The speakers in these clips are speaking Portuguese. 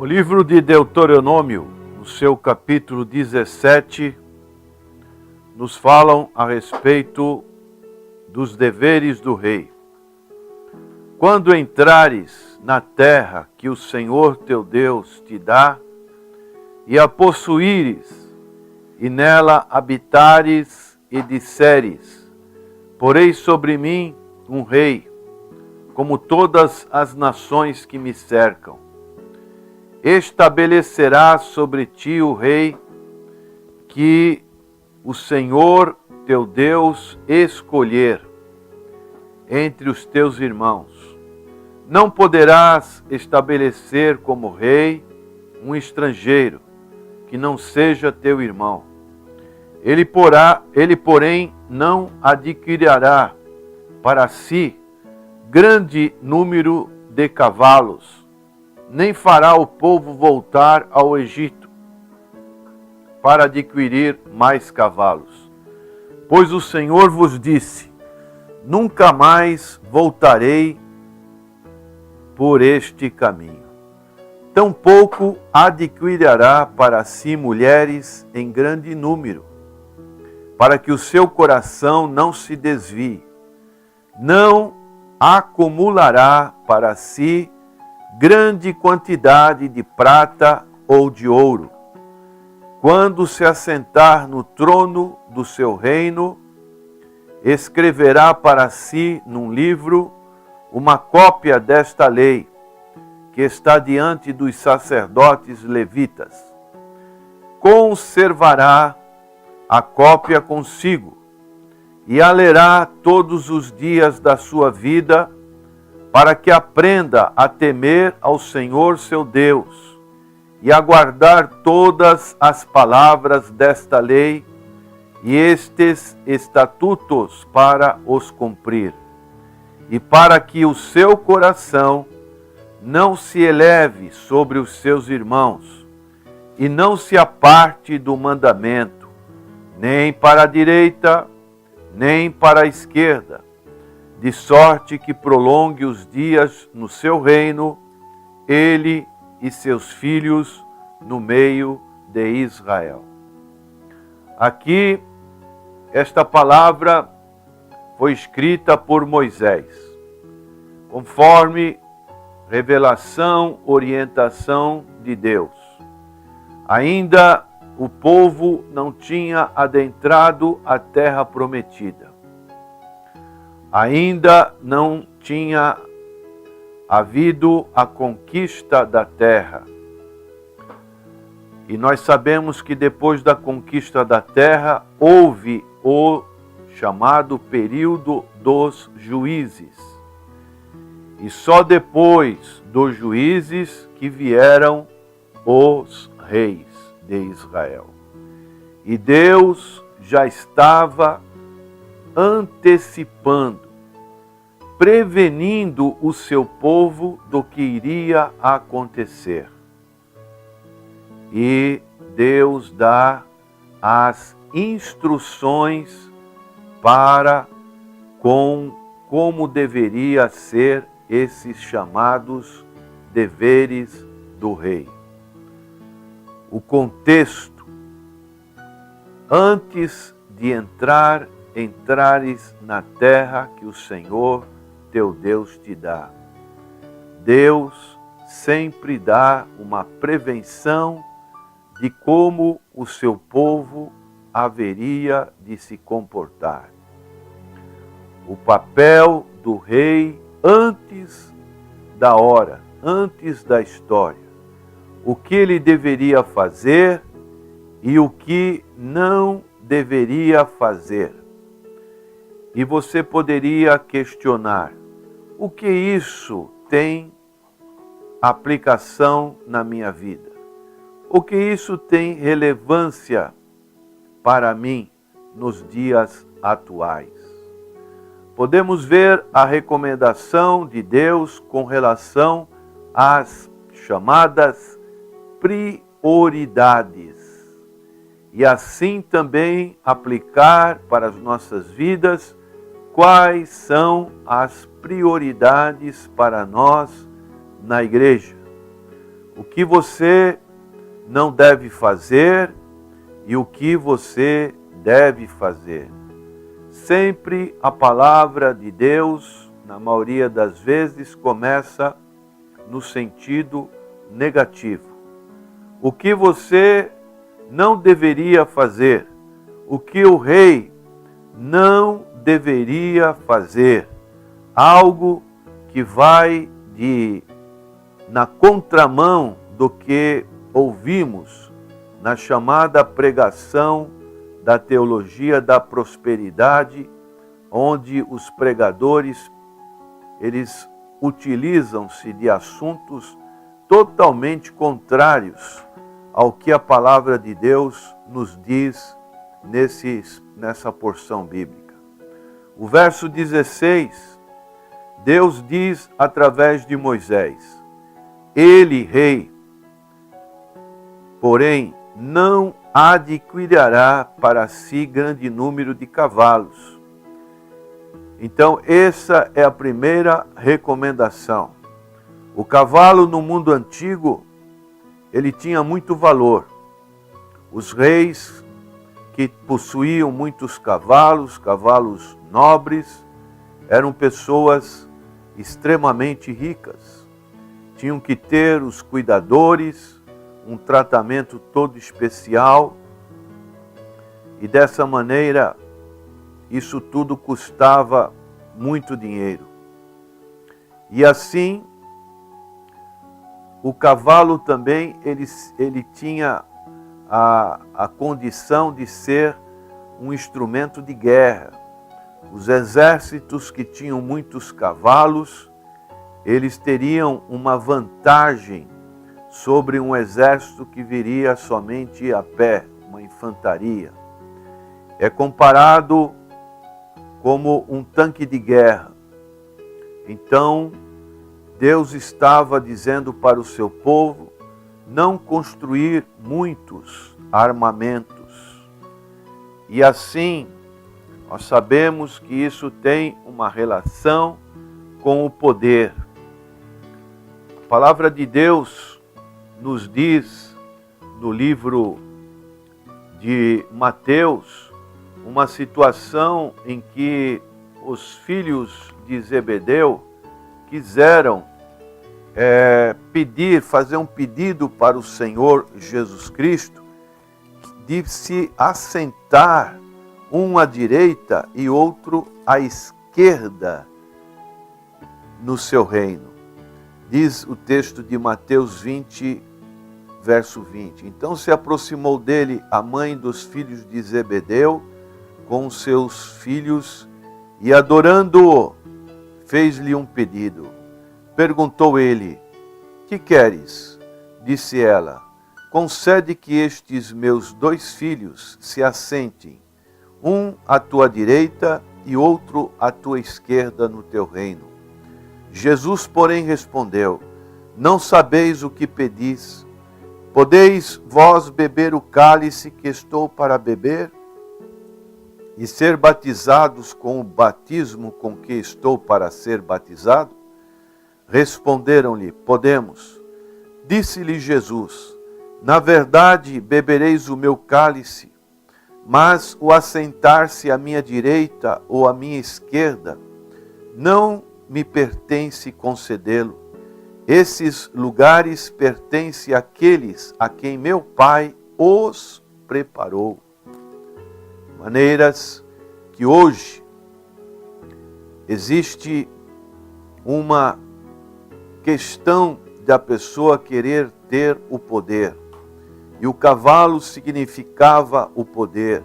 O livro de Deuteronômio, no seu capítulo 17, nos falam a respeito dos deveres do rei. Quando entrares na terra que o Senhor teu Deus te dá, e a possuíres, e nela habitares, e disseres: porei sobre mim um rei, como todas as nações que me cercam. Estabelecerá sobre ti o rei que o Senhor teu Deus escolher entre os teus irmãos. Não poderás estabelecer como rei um estrangeiro que não seja teu irmão. Ele, porém, não adquirirá para si grande número de cavalos, nem fará o povo voltar ao Egito para adquirir mais cavalos. Pois o Senhor vos disse: nunca mais voltarei por este caminho. Tampouco adquirirá para si mulheres em grande número, para que o seu coração não se desvie. Não acumulará para si grande quantidade de prata ou de ouro. Quando se assentar no trono do seu reino, escreverá para si num livro uma cópia desta lei, que está diante dos sacerdotes levitas. Conservará a cópia consigo e a lerá todos os dias da sua vida, para que aprenda a temer ao Senhor seu Deus e a guardar todas as palavras desta lei e estes estatutos para os cumprir, e para que o seu coração não se eleve sobre os seus irmãos e não se aparte do mandamento, nem para a direita, nem para a esquerda, de sorte que prolongue os dias no seu reino, ele e seus filhos no meio de Israel. Aqui, esta palavra foi escrita por Moisés, conforme revelação, orientação de Deus. Ainda o povo não tinha adentrado a terra prometida. Ainda não tinha havido a conquista da terra. E nós sabemos que depois da conquista da terra, houve o chamado período dos juízes. E só depois dos juízes que vieram os reis de Israel. E Deus já estava antecipando, prevenindo o seu povo do que iria acontecer. E Deus dá as instruções para como deveria ser esses chamados deveres do rei. O contexto: antes de entrares na terra que o Senhor teu Deus te dá. Deus sempre dá uma prevenção de como o seu povo haveria de se comportar. O papel do rei antes da hora, antes da história. O que ele deveria fazer e o que não deveria fazer. E você poderia questionar: o que isso tem aplicação na minha vida? O que isso tem relevância para mim nos dias atuais? Podemos ver a recomendação de Deus com relação às chamadas prioridades. E assim também aplicar para as nossas vidas quais são as prioridades para nós na igreja. o que você não deve fazer e o que você deve fazer. Sempre a palavra de Deus, na maioria das vezes, começa no sentido negativo. O que você não deveria fazer, o que o rei não deveria fazer, algo que vai na contramão do que ouvimos na chamada pregação da teologia da prosperidade, onde os pregadores, eles utilizam-se de assuntos totalmente contrários ao que a palavra de Deus nos diz nessa porção bíblica. O verso 16, Deus diz através de Moisés: ele, rei, porém, não adquirirá para si grande número de cavalos. Então, essa é a primeira recomendação. O cavalo no mundo antigo, ele tinha muito valor. Os reis que possuíam muitos cavalos, cavalos nobres, eram pessoas extremamente ricas. Tinham que ter os cuidadores, um tratamento todo especial, e dessa maneira isso tudo custava muito dinheiro. E assim, o cavalo também, ele tinha a condição de ser um instrumento de guerra. Os exércitos que tinham muitos cavalos, eles teriam uma vantagem sobre um exército que viria somente a pé, uma infantaria. É comparado como um tanque de guerra. Então, Deus estava dizendo para o seu povo não construir muitos armamentos. E assim, nós sabemos que isso tem uma relação com o poder. A palavra de Deus nos diz no livro de Mateus uma situação em que os filhos de Zebedeu quiseram fazer um pedido para o Senhor Jesus Cristo de se assentar um à direita e outro à esquerda no seu reino. Diz o texto de Mateus 20, verso 20. Então se aproximou dele a mãe dos filhos de Zebedeu com seus filhos e, adorando-o, fez-lhe um pedido. Perguntou ele: que queres? Disse ela: concede que estes meus 2 filhos se assentem, um à tua direita e outro à tua esquerda no teu reino. Jesus, porém, respondeu: não sabeis o que pedis. Podeis vós beber o cálice que estou para beber? E ser batizados com o batismo com que estou para ser batizado? Responderam-lhe: podemos. Disse-lhe Jesus: na verdade, bebereis o meu cálice, mas o assentar-se à minha direita ou à minha esquerda não me pertence concedê-lo. Esses lugares pertencem àqueles a quem meu Pai os preparou. Maneiras que hoje existe uma questão da pessoa querer ter o poder. E o cavalo significava o poder.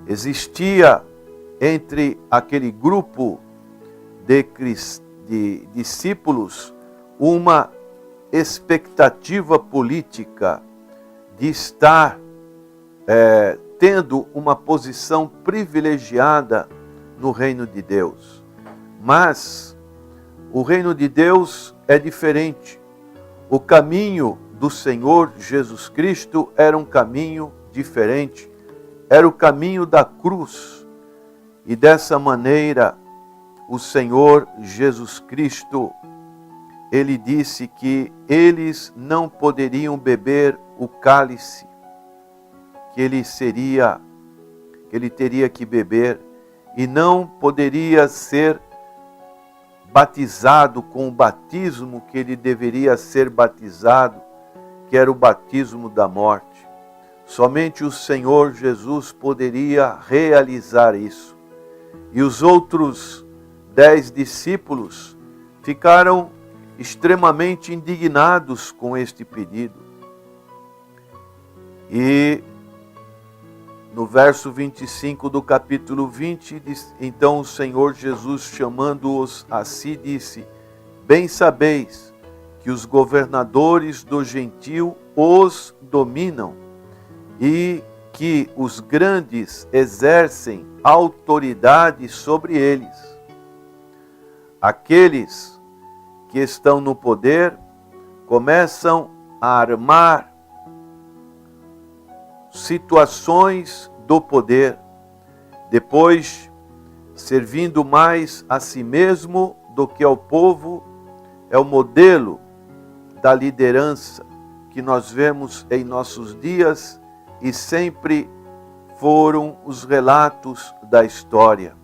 Existia entre aquele grupo de discípulos uma expectativa política de estar tendo uma posição privilegiada no reino de Deus. Mas o reino de Deus é diferente. O caminho do Senhor Jesus Cristo era um caminho diferente. Era o caminho da cruz. E dessa maneira, o Senhor Jesus Cristo, ele disse que eles não poderiam beber o cálice que ele teria que beber, e não poderia ser batizado com o batismo que ele deveria ser batizado, que era o batismo da morte. Somente o Senhor Jesus poderia realizar isso. E os outros 10 discípulos ficaram extremamente indignados com este pedido. E no verso 25 do capítulo 20, diz: então o Senhor Jesus, chamando-os a si, disse: bem sabeis que os governadores do gentio os dominam e que os grandes exercem autoridade sobre eles. Aqueles que estão no poder começam a armar situações do poder, depois, servindo mais a si mesmo do que ao povo, é o modelo da liderança que nós vemos em nossos dias e sempre foram os relatos da história.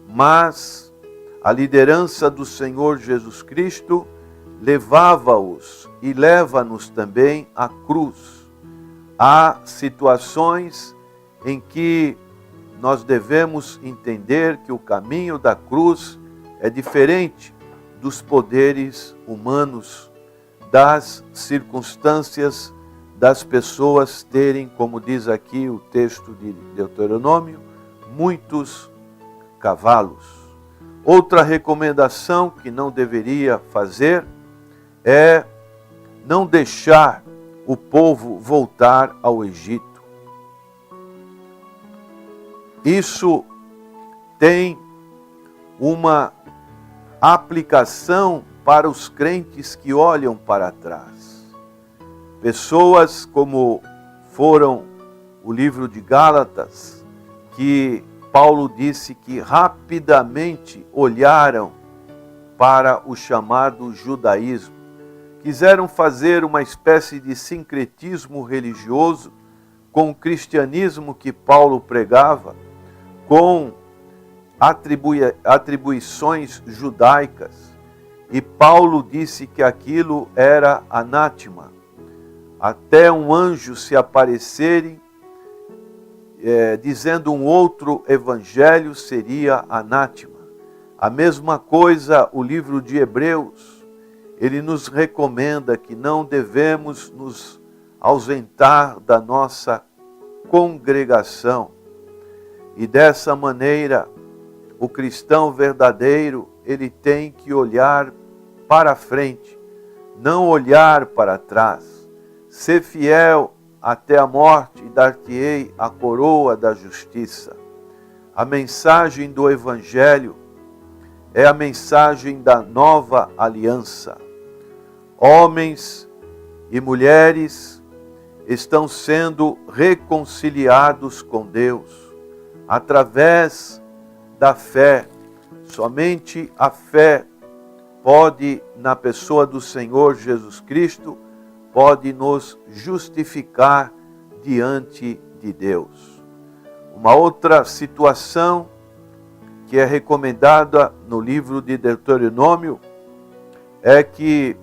Mas a liderança do Senhor Jesus Cristo levava-os e leva-nos também à cruz. Há situações em que nós devemos entender que o caminho da cruz é diferente dos poderes humanos, das circunstâncias das pessoas terem, como diz aqui o texto de Deuteronômio, muitos cavalos. Outra recomendação que não deveria fazer é não deixar o povo voltar ao Egito. Isso tem uma aplicação para os crentes que olham para trás. Pessoas como foram o livro de Gálatas, que Paulo disse que rapidamente olharam para o chamado judaísmo. Quiseram fazer uma espécie de sincretismo religioso com o cristianismo que Paulo pregava, com atribuições judaicas. E Paulo disse que aquilo era anátema. Até um anjo se aparecerem, dizendo um outro evangelho, seria anátema. A mesma coisa o livro de Hebreus. Ele nos recomenda que não devemos nos ausentar da nossa congregação. E dessa maneira, o cristão verdadeiro, ele tem que olhar para frente, não olhar para trás. Ser fiel até a morte e dar-te-ei a coroa da justiça. A mensagem do Evangelho é a mensagem da nova aliança. Homens e mulheres estão sendo reconciliados com Deus através da fé. Somente a fé pode, na pessoa do Senhor Jesus Cristo, pode nos justificar diante de Deus. Uma outra situação que é recomendada no livro de Deuteronômio é que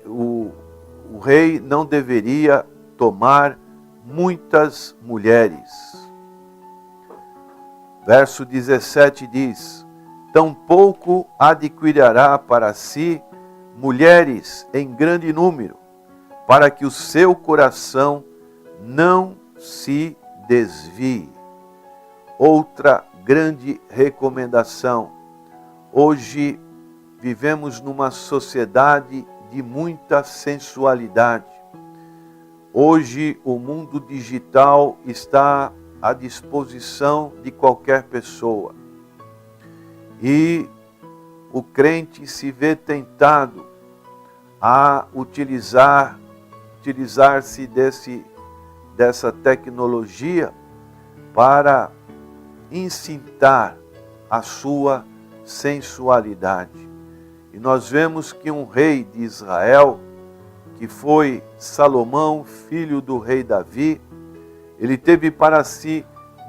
o rei não deveria tomar muitas mulheres. Verso 17 diz: tampouco adquirirá para si mulheres em grande número, para que o seu coração não se desvie. Outra grande recomendação. Hoje vivemos numa sociedade de muita sensualidade. Hoje o mundo digital está à disposição de qualquer pessoa. E o crente se vê tentado a utilizar-se dessa tecnologia para incitar a sua sensualidade. E nós vemos que um rei de Israel, que foi Salomão, filho do rei Davi, ele teve para si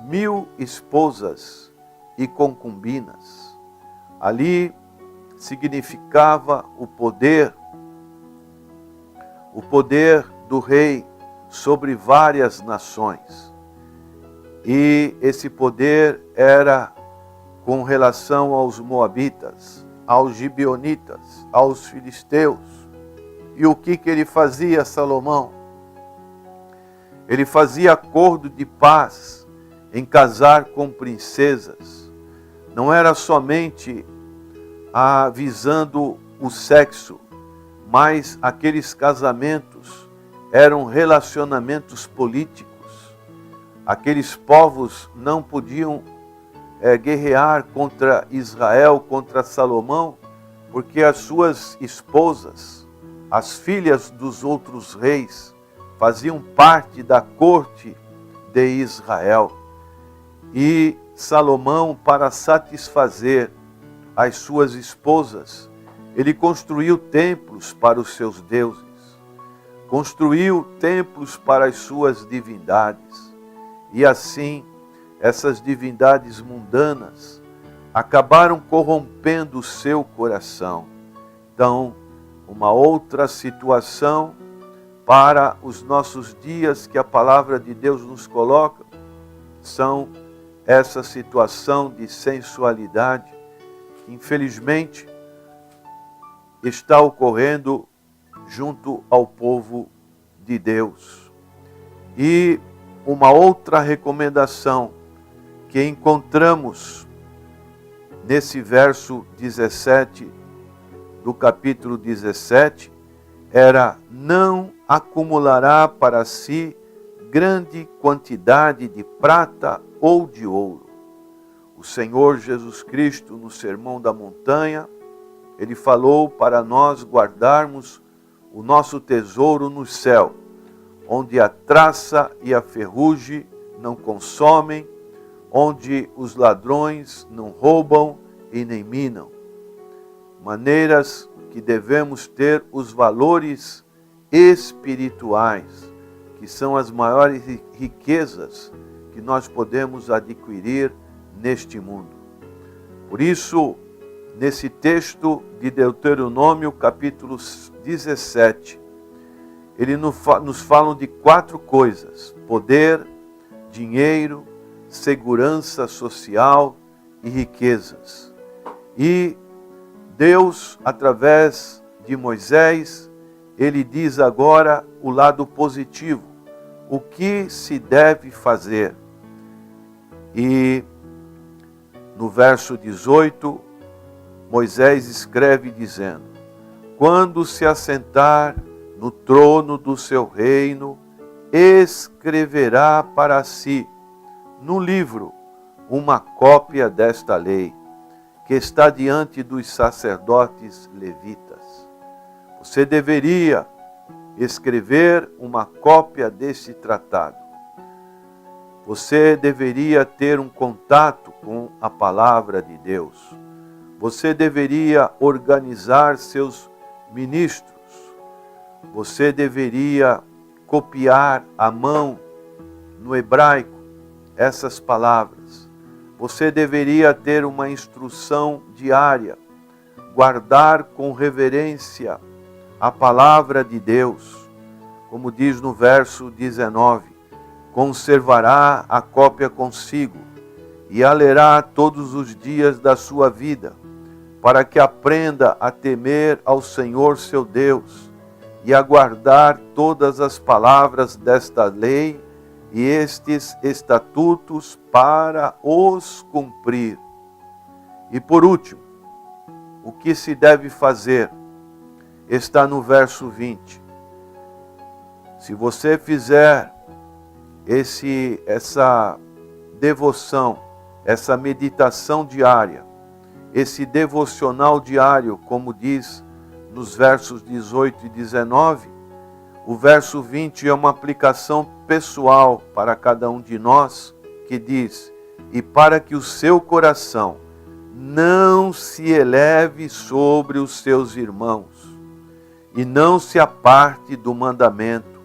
1000 esposas e concubinas. Ali significava o poder do rei sobre várias nações. E esse poder era com relação aos moabitas, aos gibeonitas, aos filisteus. E o que ele fazia, Salomão? Ele fazia acordo de paz em casar com princesas. Não era somente visando o sexo, mas aqueles casamentos eram relacionamentos políticos. Aqueles povos não podiam guerrear contra Israel, contra Salomão, porque as suas esposas, as filhas dos outros reis, faziam parte da corte de Israel. E Salomão, para satisfazer as suas esposas, ele construiu templos para os seus deuses, construiu templos para as suas divindades. E assim, essas divindades mundanas acabaram corrompendo o seu coração. Então, uma outra situação para os nossos dias que a palavra de Deus nos coloca são essa situação de sensualidade que infelizmente está ocorrendo junto ao povo de Deus. E uma outra recomendação que encontramos nesse verso 17 do capítulo 17 era: não acumulará para si grande quantidade de prata ou de ouro. O Senhor Jesus Cristo, no Sermão da Montanha, ele falou para nós guardarmos o nosso tesouro no céu, onde a traça e a ferrugem não consomem, onde os ladrões não roubam e nem minam. Maneiras que devemos ter os valores espirituais, que são as maiores riquezas que nós podemos adquirir neste mundo. Por isso, nesse texto de Deuteronômio, capítulo 17, ele nos fala de 4 coisas: poder, dinheiro, segurança social e riquezas. E Deus, através de Moisés, ele diz agora o lado positivo, o que se deve fazer. E no verso 18, Moisés escreve dizendo: quando se assentar no trono do seu reino, escreverá para si no livro uma cópia desta lei, que está diante dos sacerdotes levitas. Você deveria escrever uma cópia desse tratado. Você deveria ter um contato com a palavra de Deus. Você deveria organizar seus ministros. Você deveria copiar à mão, no hebraico, essas palavras. Você deveria ter uma instrução diária, guardar com reverência a palavra de Deus. Como diz no verso 19, conservará a cópia consigo e a lerá todos os dias da sua vida, para que aprenda a temer ao Senhor seu Deus e a guardar todas as palavras desta lei e estes estatutos para os cumprir. E por último, o que se deve fazer está no verso 20. Se você fizer essa devoção, essa meditação diária, esse devocional diário, como diz nos versos 18 e 19, o verso 20 é uma aplicação pessoal para cada um de nós, que diz: e para que o seu coração não se eleve sobre os seus irmãos, e não se aparte do mandamento,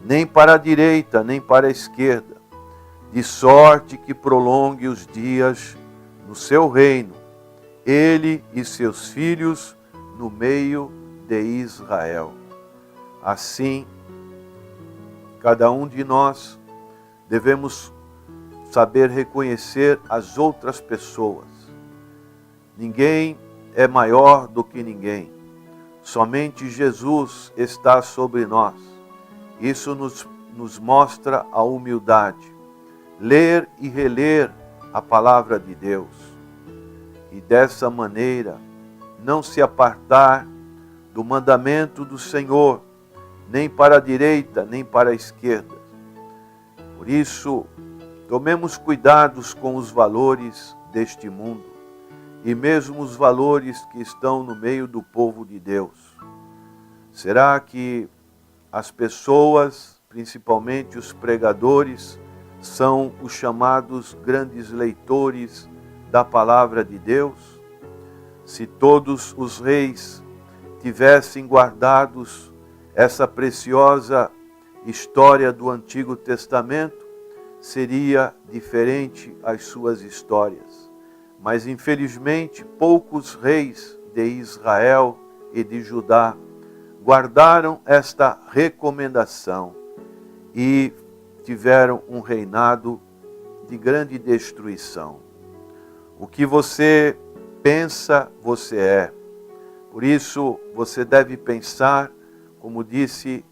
nem para a direita, nem para a esquerda, de sorte que prolongue os dias no seu reino, ele e seus filhos no meio de Israel. Assim, cada um de nós devemos saber reconhecer as outras pessoas. Ninguém é maior do que ninguém. Somente Jesus está sobre nós. Isso nos mostra a humildade. Ler e reler a palavra de Deus. E dessa maneira, não se apartar do mandamento do Senhor, nem para a direita, nem para a esquerda. Por isso, tomemos cuidados com os valores deste mundo, e mesmo os valores que estão no meio do povo de Deus. Será que as pessoas, principalmente os pregadores, são os chamados grandes leitores da palavra de Deus? Se todos os reis tivessem guardados essa preciosa história do Antigo Testamento, seria diferente as suas histórias. Mas infelizmente poucos reis de Israel e de Judá guardaram esta recomendação e tiveram um reinado de grande destruição. O que você pensa, você é. Por isso, você deve pensar, como disse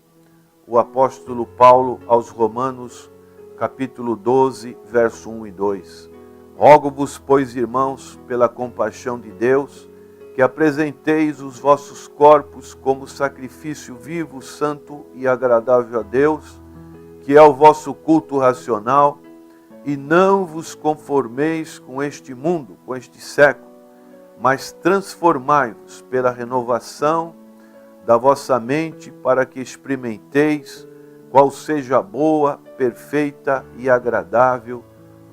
o apóstolo Paulo aos Romanos, capítulo 12, verso 1 e 2. Rogo-vos, pois, irmãos, pela compaixão de Deus, que apresenteis os vossos corpos como sacrifício vivo, santo e agradável a Deus, que é o vosso culto racional, e não vos conformeis com este mundo, com este século, mas transformai-vos pela renovação da vossa mente, para que experimenteis qual seja a boa, perfeita e agradável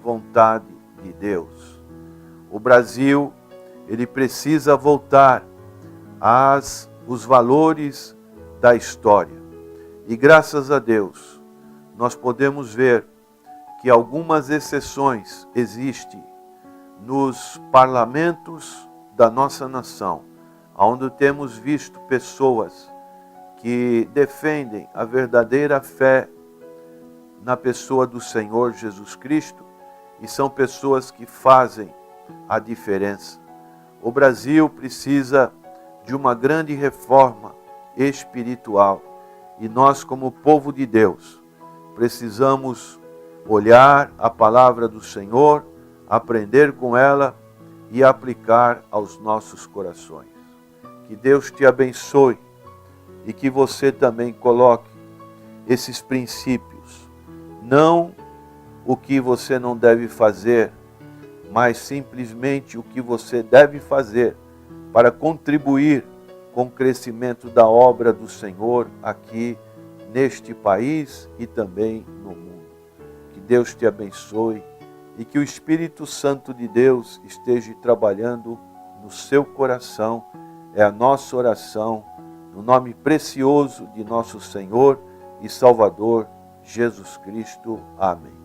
vontade de Deus. O Brasil, ele precisa voltar os valores da história. E graças a Deus, nós podemos ver que algumas exceções existem nos parlamentos da nossa nação, onde temos visto pessoas que defendem a verdadeira fé na pessoa do Senhor Jesus Cristo, e são pessoas que fazem a diferença. O Brasil precisa de uma grande reforma espiritual, e nós, como povo de Deus, precisamos olhar a palavra do Senhor, aprender com ela e aplicar aos nossos corações. Que Deus te abençoe e que você também coloque esses princípios, não o que você não deve fazer, mas simplesmente o que você deve fazer para contribuir com o crescimento da obra do Senhor aqui neste país e também no mundo. Que Deus te abençoe e que o Espírito Santo de Deus esteja trabalhando no seu coração. É a nossa oração, no nome precioso de nosso Senhor e Salvador Jesus Cristo. Amém.